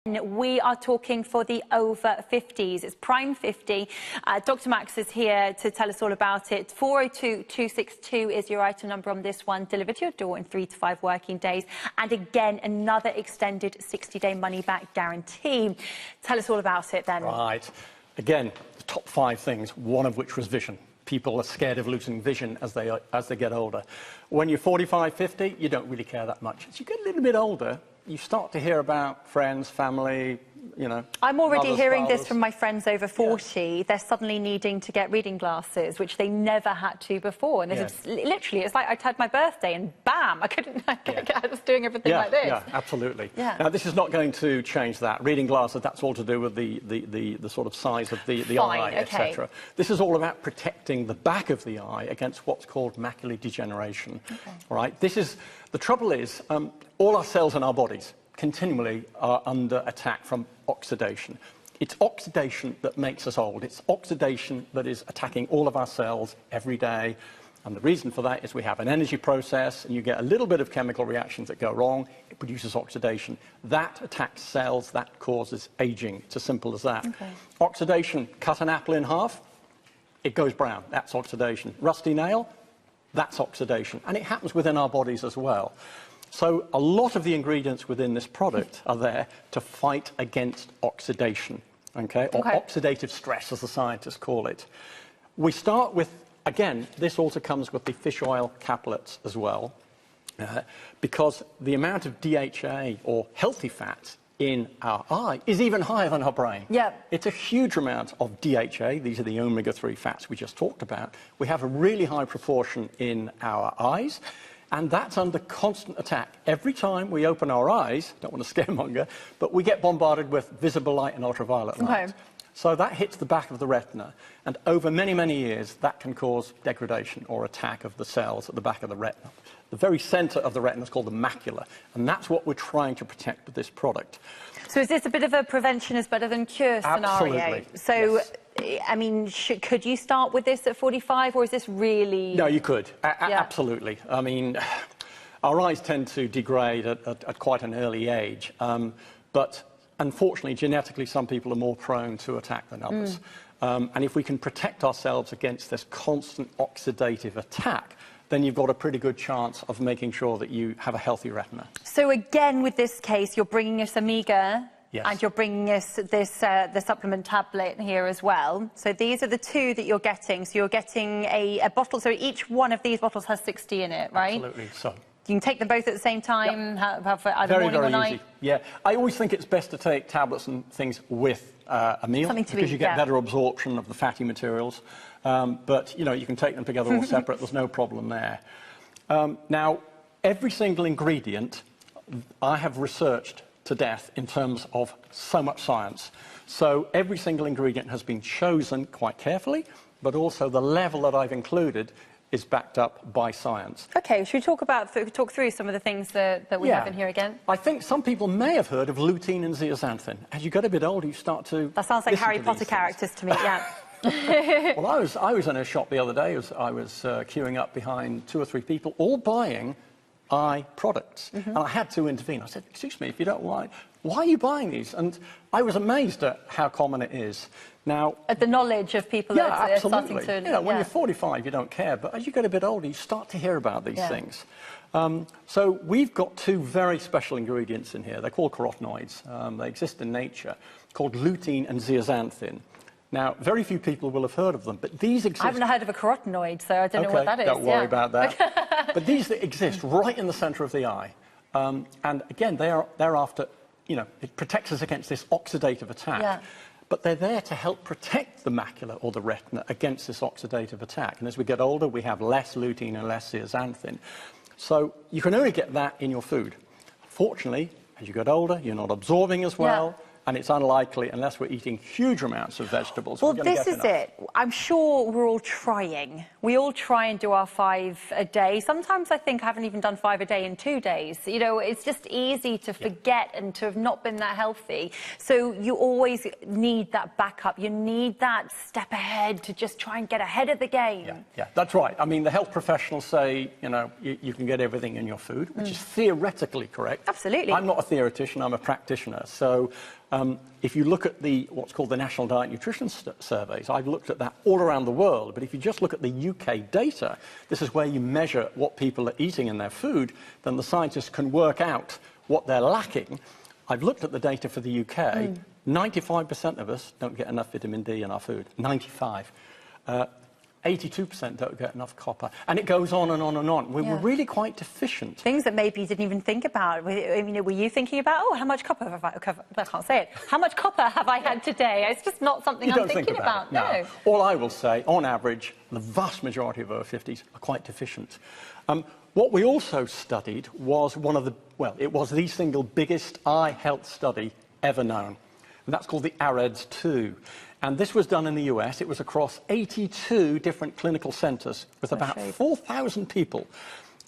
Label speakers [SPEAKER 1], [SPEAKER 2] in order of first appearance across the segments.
[SPEAKER 1] We are talking for the over 50s. It's Prime 50. Dr. Max is here to tell us all about it. 402-262 is your item number on this one. Delivered to your door in 3 to 5 working days. And again, another extended 60-day money-back guarantee. Tell us all about it then.
[SPEAKER 2] Right. Again, the top 5 things, one of which was vision. People are scared of losing vision as they get older. When you're 45, 50, you don't really care that much. As you get a little bit older, you start to hear about friends, family, you know.
[SPEAKER 1] I'm already hearing
[SPEAKER 2] fathers.
[SPEAKER 1] this from my friends over 40.
[SPEAKER 2] Yeah.
[SPEAKER 1] They're suddenly needing to get reading glasses, which they never had to before. And this is literally, it's like I'd had my birthday and bam, I was doing everything like this.
[SPEAKER 2] Yeah, absolutely.
[SPEAKER 1] Yeah.
[SPEAKER 2] Now, this is not going to change that. Reading glasses, that's all to do with the sort of size of the eye, etc. This is all about protecting the back of the eye against what's called macular degeneration. Okay. All right? The trouble is, all our cells in our bodies continually are under attack from oxidation. It's oxidation that makes us old. It's oxidation that is attacking all of our cells every day. And the reason for that is we have an energy process, and you get a little bit of chemical reactions that go wrong. It produces oxidation. That attacks cells. That causes aging. It's as simple as that. Okay. Oxidation, cut an apple in half, it goes brown. That's oxidation. Rusty nail, that's oxidation. And it happens within our bodies as well. So a lot of the ingredients within this product are there to fight against oxidation, okay? Or oxidative stress, as the scientists call it. We start with, again, this also comes with the fish oil caplets as well, because the amount of DHA, or healthy fats, in our eye is even higher than our brain. Yeah. It's a huge amount of DHA. These are the omega-3 fats we just talked about. We have a really high proportion in our eyes. And that's under constant attack. Every time we open our eyes, don't want to scaremonger, but we get bombarded with visible light and ultraviolet light. So that hits the back of the retina, and over many, many years, that can cause degradation or attack of the cells at the back of the retina. The very center of the retina is called the macula, and that's what we're trying to protect with this product.
[SPEAKER 1] So is this a bit of a prevention is better than cure scenario?
[SPEAKER 2] Absolutely.
[SPEAKER 1] So, yes. I mean, could you start with this at 45, or is this really...
[SPEAKER 2] No, you could. Absolutely. I mean, our eyes tend to degrade at quite an early age, but unfortunately, genetically, some people are more prone to attack than others. And if we can protect ourselves against this constant oxidative attack, then you've got a pretty good chance of making sure that you have a healthy retina. So
[SPEAKER 1] again, with this case, you're bringing us Omega, and you're bringing us this the supplement tablet here as well. So these are the 2 that you're getting. So you're getting a bottle. So each one of these bottles has 60 in it, right?
[SPEAKER 2] Absolutely. So
[SPEAKER 1] you can take them both at the same time, have either
[SPEAKER 2] very,
[SPEAKER 1] morning
[SPEAKER 2] very
[SPEAKER 1] or night.
[SPEAKER 2] Easy. Yeah, I always think it's best to take tablets and things with a meal, because you get better absorption of the fatty materials. But, you know, you can take them together or separate. There's no problem there. Now, every single ingredient I have researched to death in terms of so much science. So every single ingredient has been chosen quite carefully, but also the level that I've included is backed up by science. Okay,
[SPEAKER 1] should we talk through some of the things that we have in here again?
[SPEAKER 2] I think some people may have heard of lutein and zeaxanthin. As you get a bit older, you start to...
[SPEAKER 1] That sounds like Harry Potter characters to me, yeah.
[SPEAKER 2] Well, I was in a shop the other day. I was queuing up behind 2 or 3 people, all buying eye products. And I had to intervene. I said, excuse me, if you don't mind, why are you buying these? And I was amazed at how common it is. Now,
[SPEAKER 1] at the knowledge of people that are starting to...
[SPEAKER 2] You know, when you're 45, you don't care. But as you get a bit older, you start to hear about these things. So we've got 2 very special ingredients in here. They're called carotenoids. They exist in nature, called lutein and zeaxanthin. Now, very few people will have heard of them, but these exist...
[SPEAKER 1] I haven't heard of a carotenoid, so I don't know what that is.
[SPEAKER 2] Don't worry about that. But these that exist right in the centre of the eye. And again, they're after, you know, it protects us against this oxidative attack. Yeah. But they're there to help protect the macula or the retina against this oxidative attack. And as we get older, we have less lutein and less zeaxanthin. So you can only get that in your food. Fortunately, as you get older, you're not absorbing as well. and it's unlikely, unless we're eating huge amounts of vegetables.
[SPEAKER 1] Well, this is it. I'm sure we're all trying. We all try and do our 5 a day. Sometimes I think I haven't even done 5 a day in 2 days. You know, it's just easy to forget and to have not been that healthy. So you always need that backup. You need that step ahead to just try and get ahead of the game.
[SPEAKER 2] Yeah, that's right. I mean, the health professionals say, you know, you can get everything in your food, which is theoretically correct.
[SPEAKER 1] Absolutely.
[SPEAKER 2] I'm not a theoretician, I'm a practitioner. So if you look at what's called the National Diet and Nutrition Surveys, I've looked at that all around the world, but if you just look at the UK data, this is where you measure what people are eating in their food, then the scientists can work out what they're lacking. I've looked at the data for the UK, 95% of us don't get enough vitamin D in our food, 95. 82% don't get enough copper, and it goes on and on and on. We're really quite deficient.
[SPEAKER 1] Things that maybe you didn't even think about. I mean, were you thinking about, oh, how much copper have I can't say it. How much copper have I had today? It's just not something I'm thinking about. No.
[SPEAKER 2] All I will say, on average, the vast majority of over 50s are quite deficient. What we also studied was it was the single biggest eye health study ever known, and that's called the AREDS-2. And this was done in the US. It was across 82 different clinical centres with about 4,000 people.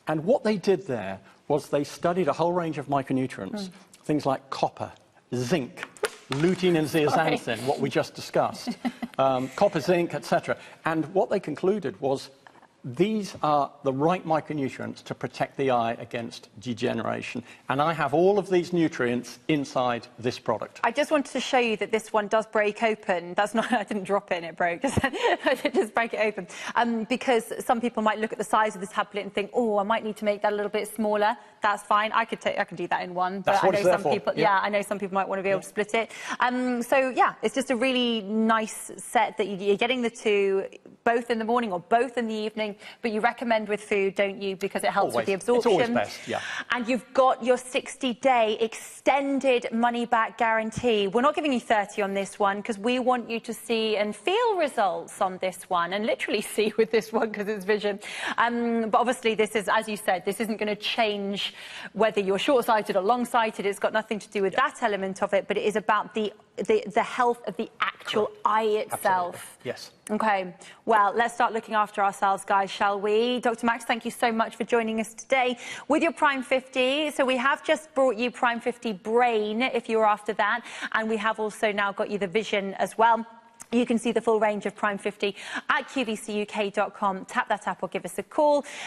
[SPEAKER 2] And what they did there was they studied a whole range of micronutrients, things like copper, zinc, lutein and zeaxanthin, what we just discussed, copper, zinc, etc. And what they concluded was these are the right micronutrients to protect the eye against degeneration. And I have all of these nutrients inside this product.
[SPEAKER 1] I just wanted to show you that this one does break open. That's not, I didn't drop it and it broke. I just break it open. Because some people might look at the size of the tablet and think, oh, I might need to make that a little bit smaller. That's fine. I can do that in one.
[SPEAKER 2] That's what it's there for.
[SPEAKER 1] I know some people might want to be able to split it. So yeah, it's just a really nice set that you're getting the two, both in the morning or both in the evening. But you recommend with food, don't you? Because it helps with the absorption.
[SPEAKER 2] It's always best, yeah.
[SPEAKER 1] And you've got your 60-day extended money-back guarantee. We're not giving you 30 on this one because we want you to see and feel results on this one and literally see with this one because it's vision. But obviously, this is, as you said, this isn't going to change whether you're short-sighted or long-sighted. It's got nothing to do with that element of it, but it is about the health of the actual eye itself.
[SPEAKER 2] Absolutely. Yes.
[SPEAKER 1] Okay, well, let's start looking after ourselves, guys, shall we? Dr. Max, thank you so much for joining us today with your Prime 50. So we have just brought you Prime 50 Brain, if you're after that, and we have also now got you the Vision as well. You can see the full range of Prime 50 at qvcuk.com. Tap that app or give us a call.